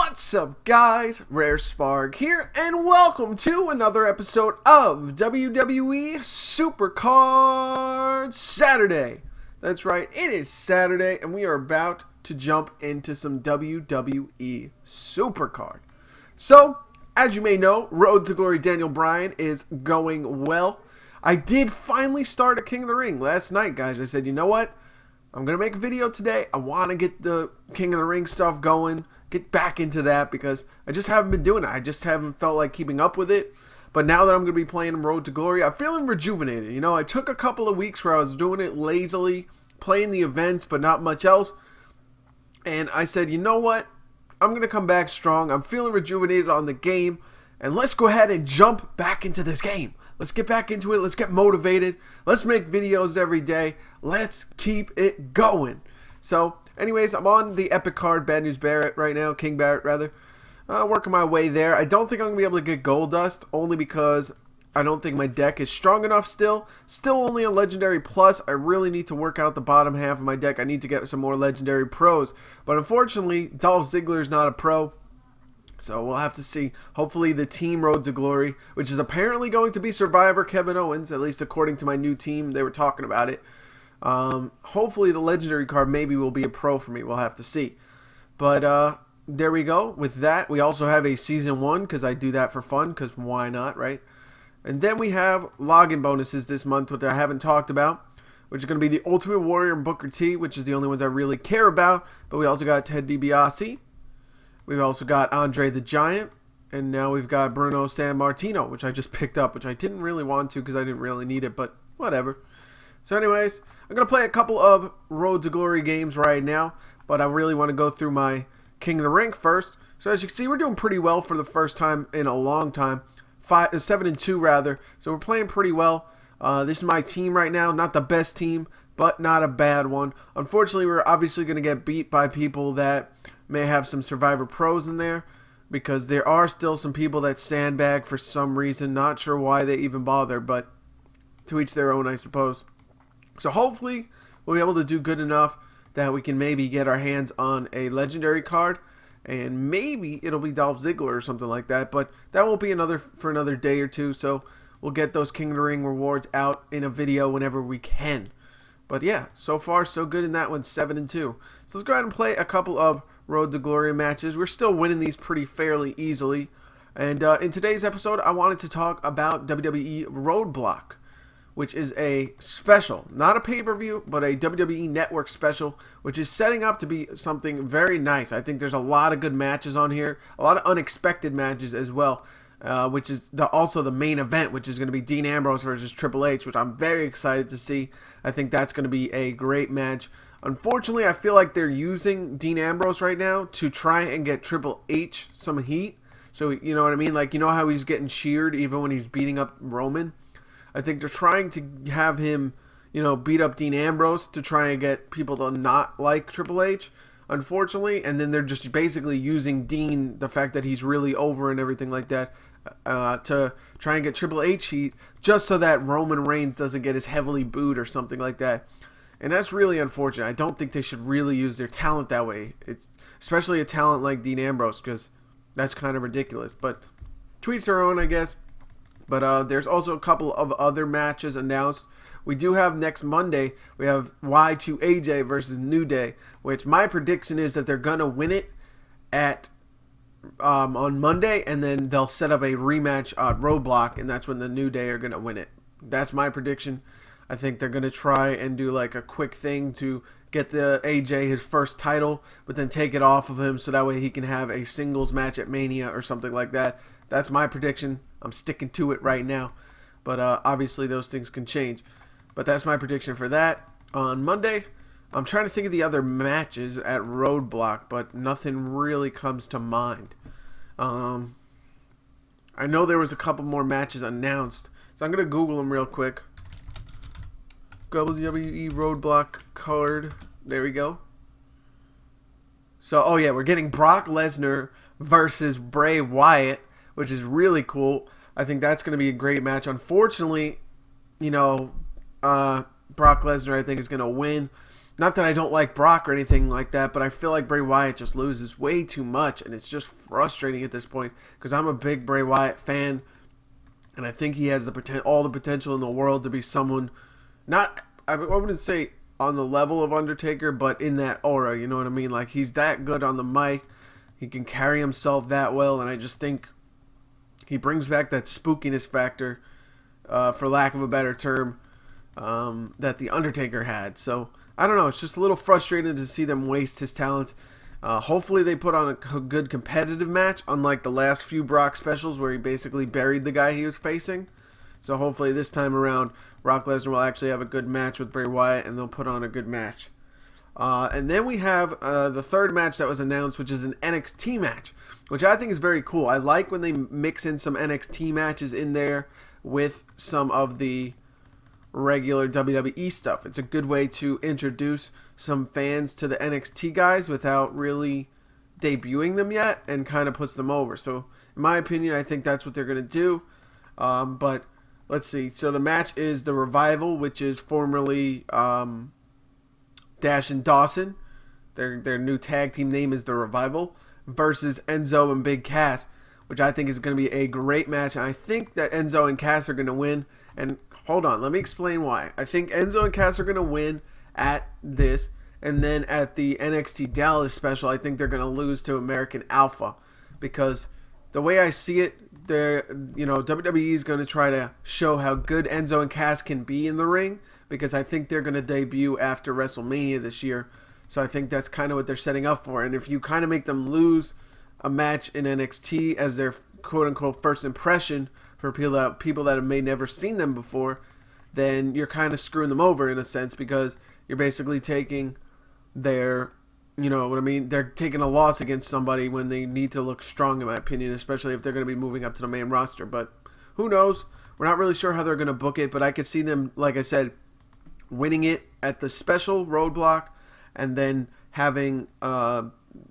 What's up, guys? Rare Spark here, and welcome to another episode of WWE Supercard Saturday. That's right, it is Saturday, and we are about to jump into some WWE Supercard. So, as you may know, Road to Glory Daniel Bryan is going well. I did finally start a King of the Ring last night, guys. I said, you know what? I'm going to make a video today. I want to get the King of the Ring stuff going, get back into that because I just haven't been doing it. I just haven't felt like keeping up with it. But now that I'm going to be playing Road to Glory, I'm feeling rejuvenated. You know, I took a couple of weeks where I was doing it lazily, playing the events, but not much else. And I said, you know what? I'm going to come back strong. I'm feeling rejuvenated on the game. And let's go ahead and jump back into this game. Let's get back into it. Let's get motivated. Let's make videos every day. Let's keep it going. So, anyways, I'm on the Epic card, Bad News Barrett right now, King Barrett rather. Working my way there. I don't think I'm going to be able to get Gold Dust, only because I don't think my deck is strong enough still. Still only a Legendary Plus. I really need to work out the bottom half of my deck. I need to get some more Legendary Pros. But unfortunately, Dolph Ziggler is not a pro. So we'll have to see. Hopefully the Team Road to Glory, which is apparently going to be Survivor Kevin Owens, at least according to my new team, they were talking about it. Hopefully the Legendary card maybe will be a pro for me. We'll have to see. But there we go. With that, we also have a Season 1 because I do that for fun because why not, right? And then we have login bonuses this month, which I haven't talked about, which is going to be the Ultimate Warrior and Booker T, which is the only ones I really care about. But we also got Ted DiBiase. We've also got Andre the Giant, and now we've got Bruno Sammartino, which I just picked up, which I didn't really want to because I didn't really need it, but whatever. So anyways, I'm going to play a couple of Road to Glory games right now, but I really want to go through my King of the Ring first. So as you can see, we're doing pretty well for the first time in a long time. 7-2 rather, so we're playing pretty well. This is my team right now, not the best team, but not a bad one. Unfortunately, we're obviously going to get beat by people that may have some Survivor Pros in there, because there are still some people that sandbag for some reason. Not sure why they even bother, but to each their own, I suppose. So hopefully we'll be able to do good enough that we can maybe get our hands on a Legendary card, and maybe it'll be Dolph Ziggler or something like that, but that won't be for another day or two, so we'll get those King of the Ring rewards out in a video whenever we can. But yeah, so far so good in that one, 7-2. So let's go ahead and play a couple of Road to Glory matches. We're still winning these pretty fairly easily. And in today's episode, I wanted to talk about WWE Roadblock, which is a special, not a pay-per-view, but a WWE Network special, which is setting up to be something very nice. I think there's a lot of good matches on here, a lot of unexpected matches as well, which is also the main event, which is going to be Dean Ambrose versus Triple H, which I'm very excited to see. I think that's going to be a great match. Unfortunately, I feel like they're using Dean Ambrose right now to try and get Triple H some heat. So, you know what I mean? Like, you know how he's getting cheered even when he's beating up Roman? I think they're trying to have him, you know, beat up Dean Ambrose to try and get people to not like Triple H, unfortunately. And then they're just basically using Dean, the fact that he's really over and everything like that, to try and get Triple H heat just so that Roman Reigns doesn't get as heavily booed or something like that. And that's really unfortunate. I don't think they should really use their talent that way. It's especially a talent like Dean Ambrose, because that's kind of ridiculous. But to each their own, I guess. But there's also a couple of other matches announced. We do have next Monday, we have Y2AJ versus New Day, which my prediction is that they're going to win it at on Monday, and then they'll set up a rematch at Roadblock, and that's when the New Day are going to win it. That's my prediction. I think they're going to try and do like a quick thing to get the AJ his first title, but then take it off of him so that way he can have a singles match at Mania or something like that. That's my prediction. I'm sticking to it right now. But obviously those things can change. But that's my prediction for that. On Monday, I'm trying to think of the other matches at Roadblock, but nothing really comes to mind. I know there was a couple more matches announced, so I'm going to Google them real quick. WWE Roadblock card. There we go. So, oh yeah, we're getting Brock Lesnar versus Bray Wyatt, which is really cool. I think that's going to be a great match. Unfortunately, you know, Brock Lesnar, I think, is going to win. not that I don't like Brock or anything like that, but I feel like Bray Wyatt just loses way too much, and it's just frustrating at this point because I'm a big Bray Wyatt fan, and I think he has all the potential in the world to be someone, I wouldn't say on the level of Undertaker, but in that aura, you know what I mean? Like, he's that good on the mic, he can carry himself that well, and I just think he brings back that spookiness factor, for lack of a better term, that the Undertaker had. So I don't know, it's just a little frustrating to see them waste his talent. Hopefully they put on a good competitive match, unlike the last few Brock specials where he basically buried the guy he was facing. So hopefully this time around Brock Lesnar will actually have a good match with Bray Wyatt, and they'll put on a good match. And then we have the third match that was announced, which is an NXT match, which I think is very cool. I like when they mix in some NXT matches in there with some of the regular WWE stuff. It's a good way to introduce some fans to the NXT guys without really debuting them yet, and kind of puts them over. So in my opinion, I think that's what they're going to do. But let's see. So the match is the Revival, which is formerly Dash and Dawson. Their new tag team name is the Revival, versus Enzo and Big Cass, which I think is going to be a great match. And I think that Enzo and Cass are going to win. And hold on, let me explain why. I think Enzo and Cass are going to win at this, and then at the NXT Dallas special, I think they're going to lose to American Alpha, because the way I see it, WWE is going to try to show how good Enzo and Cass can be in the ring, because I think they're going to debut after WrestleMania this year. So I think that's kind of what they're setting up for. And if you kind of make them lose a match in NXT as their quote-unquote first impression for people that have never seen them before, then you're kind of screwing them over in a sense, because you're basically taking their, you know what I mean, they're taking a loss against somebody when they need to look strong, in my opinion, especially if they're going to be moving up to the main roster. But who knows? We're not really sure how they're going to book it, but I could see them, like I said, winning it at the special Roadblock, and then having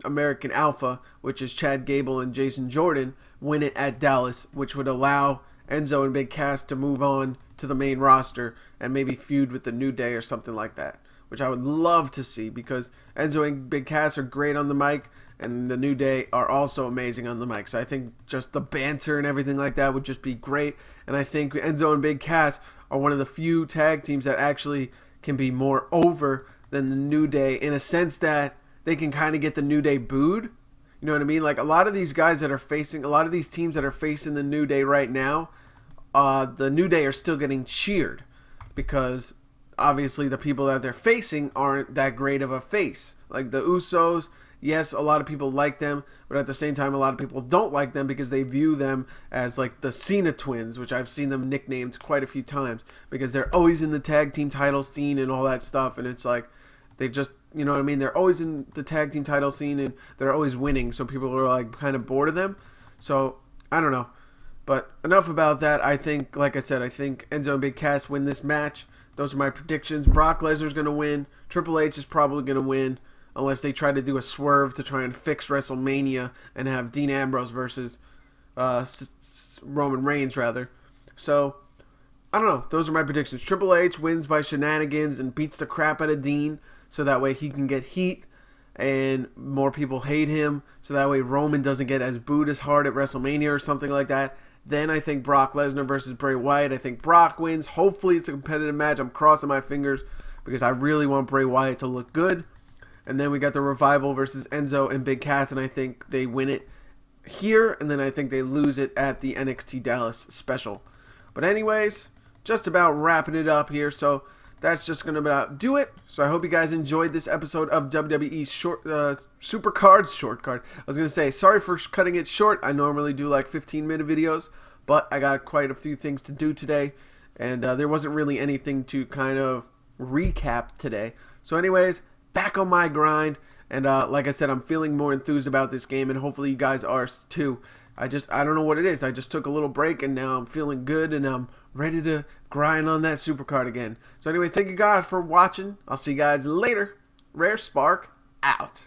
American Alpha, which is Chad Gable and Jason Jordan, win it at Dallas, which would allow Enzo and Big Cass to move on to the main roster and maybe feud with the New Day or something like that, which I would love to see, because Enzo and Big Cass are great on the mic, and the New Day are also amazing on the mic. So I think just the banter and everything like that would just be great. And I think Enzo and Big Cass are one of the few tag teams that actually can be more over than the New Day, in a sense that they can kind of get the New Day booed. You know what I mean? Like, a lot of these guys that are facing, a lot of these teams that are facing the New Day right now, the New Day are still getting cheered, because obviously the people that they're facing aren't that great of a face. Like the Usos, yes, a lot of people like them, but at the same time, a lot of people don't like them because they view them as like the Cena twins, which I've seen them nicknamed quite a few times, because they're always in the tag team title scene and all that stuff, and it's like, they just, you know what I mean, they're always in the tag team title scene, and they're always winning, so people are like kind of bored of them. So I don't know, but enough about that. I think, like I said, I think Enzo and Big Cass win this match. Those are my predictions. Brock Lesnar's going to win. Triple H is probably going to win, unless they try to do a swerve to try and fix WrestleMania and have Dean Ambrose versus Roman Reigns, rather. So I don't know. Those are my predictions. Triple H wins by shenanigans and beats the crap out of Dean, so that way he can get heat and more people hate him, so that way Roman doesn't get as booed as hard at WrestleMania or something like that. Then I think Brock Lesnar versus Bray Wyatt. I think Brock wins. Hopefully it's a competitive match. I'm crossing my fingers, because I really want Bray Wyatt to look good. And then we got the Revival versus Enzo and Big Cass, and I think they win it here, and then I think they lose it at the NXT Dallas special. But anyways, just about wrapping it up here, so that's just going to about do it. So I hope you guys enjoyed this episode of WWE Supercard. Short card. I was going to say, sorry for cutting it short. I normally do like 15-minute videos, but I got quite a few things to do today, and there wasn't really anything to kind of recap today. So anyways, back on my grind, and like I said, I'm feeling more enthused about this game, and hopefully you guys are too. I don't know what it is. I just took a little break, and now I'm feeling good, and I'm ready to grind on that Supercard again. So anyways, thank you guys for watching. I'll see you guys later. Rare Spark out.